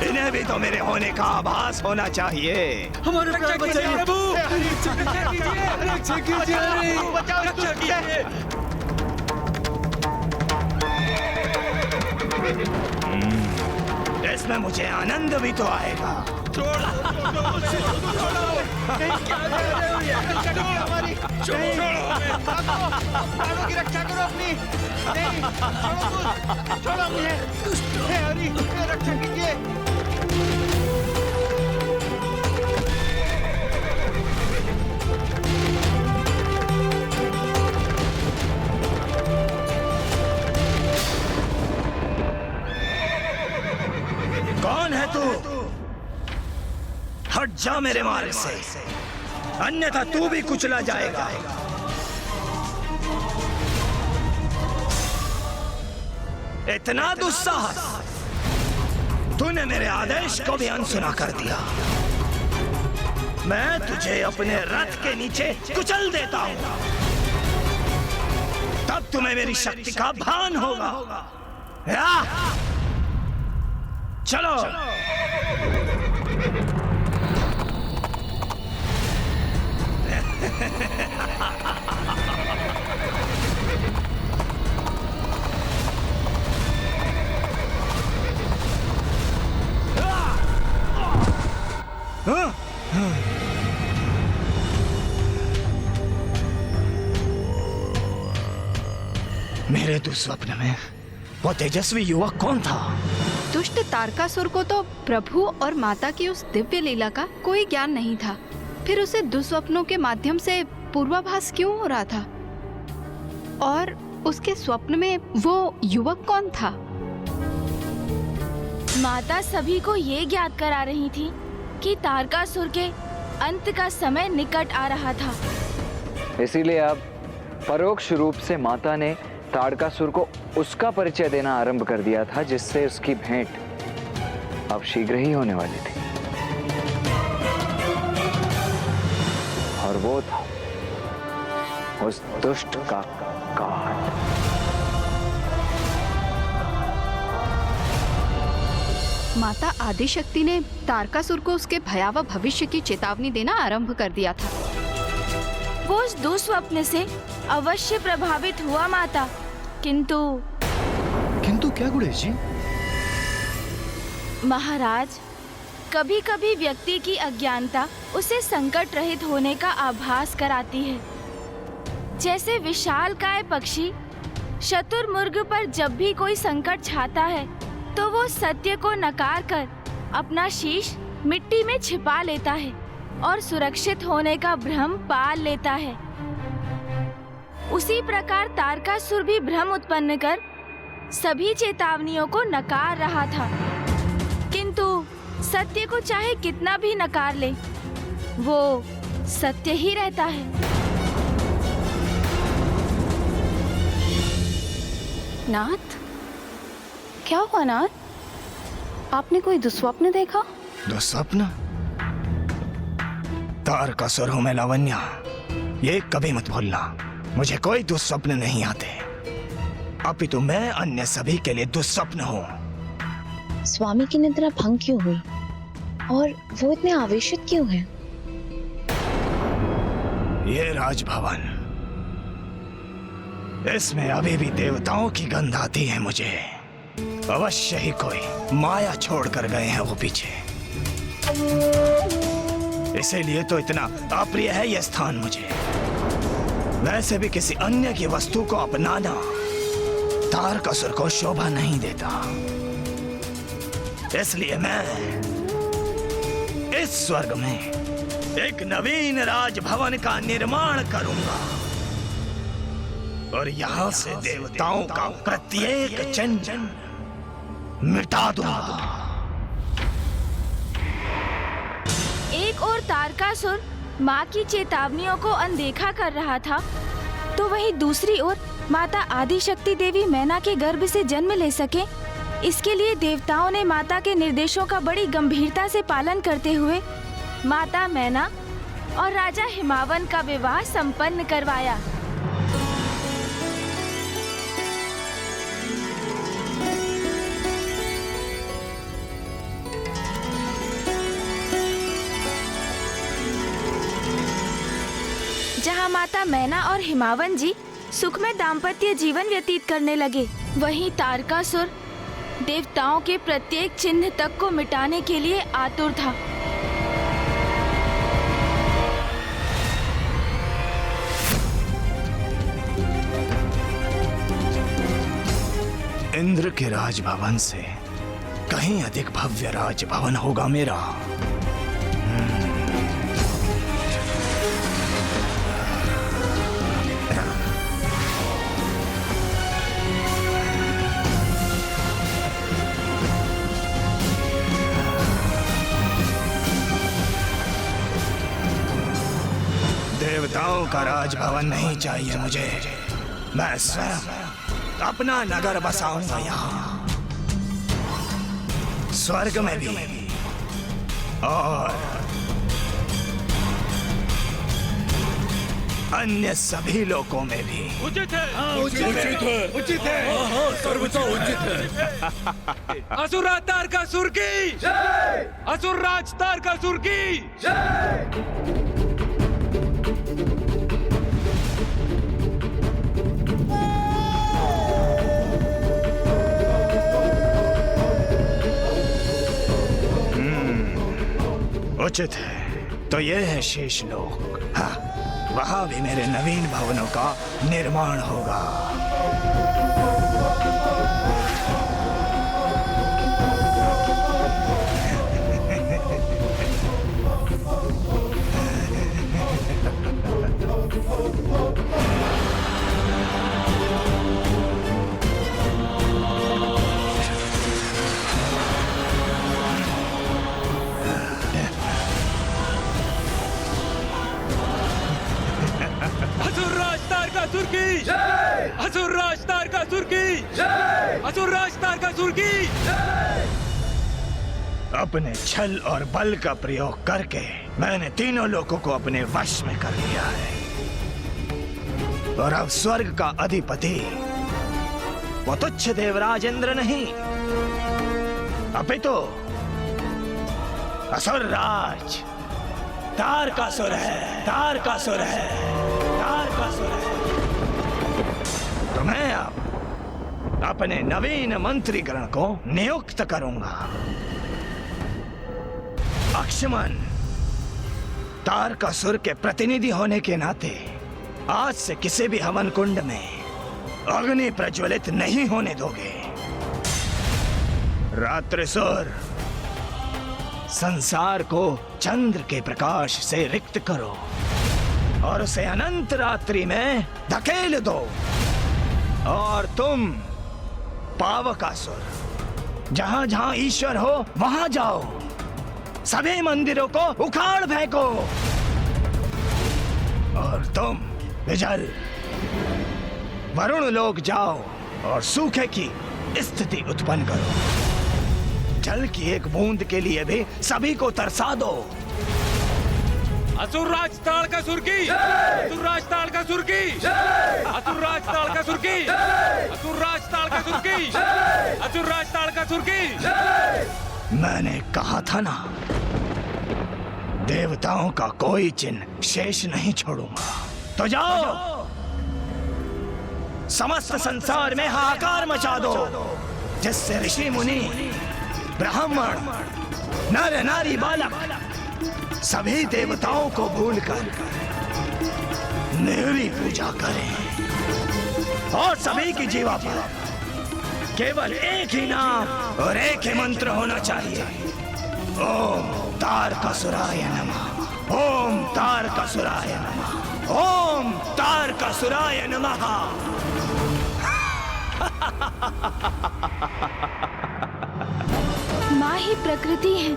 इन्हें भी तो मेरे होने का आभास होना चाहिए। हमारे प्राण बचाइए प्रभु, रक्षा कीजिए, बचाओ, रक्षा कीजिए। इसमें मुझे आनंद भी तो आएगा। प्राणों की रक्षा करो अपनी। नहीं, छोड़ो मुझे। हे हरि, रक्षा कीजिए। कौन है तू? हट जा मेरे मार्ग से, अन्यथा तू भी कुचला जाएगा। इतना दुस्साहस! तूने मेरे आदेश को भी अनसुना कर दिया। मैं तुझे अपने रथ के नीचे कुचल देता हूं, तब तुम्हें मेरी शक्ति का भान होगा। चलो। मेरे दुस्वप्न में वो तेजस्वी युवक कौन था? दुष्ट तारकासुर को तो प्रभु और माता की उस दिव्य लीला का कोई ज्ञान नहीं था, फिर उसे दुस्वप्नों के माध्यम से पूर्वाभास क्यों हो रहा था? और उसके स्वप्न में वो युवक कौन था? माता सभी को ये ज्ञात करा रही थी कि तारकासुर के अंत का समय निकट आ रहा था। इसीलिए अब परोक्ष रूप से माता ने तारकासुर को उसका परिचय देना आरंभ कर दिया था, जिससे उसकी भेंट अब शीघ्र ही होने वाली थी। और वो था उस दुष्ट का काल। माता आदिशक्ति ने तारकासुर को उसके भयावह भविष्य की चेतावनी देना आरंभ कर दिया था। वो उस दुस्वप्न से अवश्य प्रभावित हुआ माता, किंतु क्या गुड़ेश जी? महाराज, कभी कभी व्यक्ति की अज्ञानता उसे संकट रहित होने का आभास कराती है। जैसे विशालकाय पक्षी शतुरमुर्ग पर जब भी कोई संकट छाता है तो वो सत्य को नकार कर अपना शीश मिट्टी में छिपा लेता है और सुरक्षित होने का भ्रम पाल लेता है। उसी प्रकार तारकासुर भी भ्रम उत्पन्न कर सभी चेतावनियों को नकार रहा था, किंतु सत्य को चाहे कितना भी नकार ले, वो सत्य ही रहता है। नाथ, क्या हुआ नाथ? आपने कोई दुस्वप्न देखा? दुस्वप्न? तारकासुर हूं मैं लावण्या, ये कभी मत भूलना। मुझे कोई दुस्वप्न नहीं आते, अपितु मैं अन्य सभी के लिए दुस्वप्न हूँ। स्वामी की निद्रा भंग क्यों हुई और वो इतने आवेशित क्यों हैं? ये राजभवन, इसमें अभी भी देवताओं की गंध आती है मुझे। अवश्य ही कोई माया छोड़ कर गए हैं वो पीछे, इसीलिए तो इतना अप्रिय है यह स्थान मुझे। वैसे भी किसी अन्य की वस्तु को अपनाना तारकासुर को शोभा नहीं देता, इसलिए मैं इस स्वर्ग में एक नवीन राजभवन का निर्माण करूंगा और यहाँ से देवताओं का प्रत्येक चिन्ह मिटा दूंगा। एक और तारकासुर माँ की चेतावनियों को अनदेखा कर रहा था, तो वहीं दूसरी ओर माता आदिशक्ति देवी मैना के गर्भ से जन्म ले सके, इसके लिए देवताओं ने माता के निर्देशों का बड़ी गंभीरता से पालन करते हुए माता मैना और राजा हिमावन का विवाह संपन्न करवाया। माता मैना और हिमावन जी सुखमय दाम्पत्य जीवन व्यतीत करने लगे। वहीं तारकासुर देवताओं के प्रत्येक चिन्ह तक को मिटाने के लिए आतुर था। इंद्र के राजभवन से कहीं अधिक भव्य राजभवन होगा मेरा। देवताओं का राजभवन नहीं चाहिए मुझे। मैं स्वयं अपना नगर बसाऊंगा यहाँ, स्वर्ग में भी और अन्य सभी लोकों में भी। उचित है, उचित है। सर्वथा उचित है। असुर राज तारकासुर की, असुर राज तारकासुर की। उचित है। तो ये है शेष लोक। हाँ, वहां भी मेरे नवीन भवनों का निर्माण होगा। असुर राज तारकासुर की, असुर राज तारकासुर की, असुर राज तारकासुर की। अपने छल और बल का प्रयोग करके मैंने तीनों लोगों को अपने वश में कर लिया है। और अब स्वर्ग का अधिपति वो तुच्छ देवराज इंद्र नहीं, अपितु असुर राज तारकासुर है, तारकासुर है, तारकासुर है। तो मैं अब अपने नवीन मंत्रीगण को नियुक्त करूंगा। अक्षमन तारकासुर के प्रतिनिधि होने के नाते आज से किसी भी हवन कुंड में अग्नि प्रज्वलित नहीं होने दोगे। रात्रिसुर संसार को चंद्र के प्रकाश से रिक्त करो और उसे अनंत रात्रि में धकेल दो। और तुम पावकासुर जहां जहां ईश्वर हो वहां जाओ, सभी मंदिरों को उखाड़ फेंको। और तुम विजल वरुण लोक जाओ और सूखे की स्थिति उत्पन्न करो। जल की एक बूंद के लिए भी सभी को तरसा दो। असुर राज तारकासुर की, असुर राज तारकासुर की, असुर राज तारकासुर की, असुर राज तारकासुर की, असुर राज तारकासुर की। मैंने कहा था ना, देवताओं का कोई चिन्ह शेष नहीं छोड़ूंगा। तो जाओ, समस्त संसार में हाहाकार मचा दो, जिससे ऋषि मुनि ब्राह्मण नर नारी बालक सभी देवताओं को भूलकर मेरी पूजा करें। और सभी की जीवा पर केवल एक ही नाम और एक ही मंत्र होना चाहिए। ओम तारकासुराय नमः, ओम तारकासुराय नमः, ओम तारकासुराय नमः। माँ ही प्रकृति है,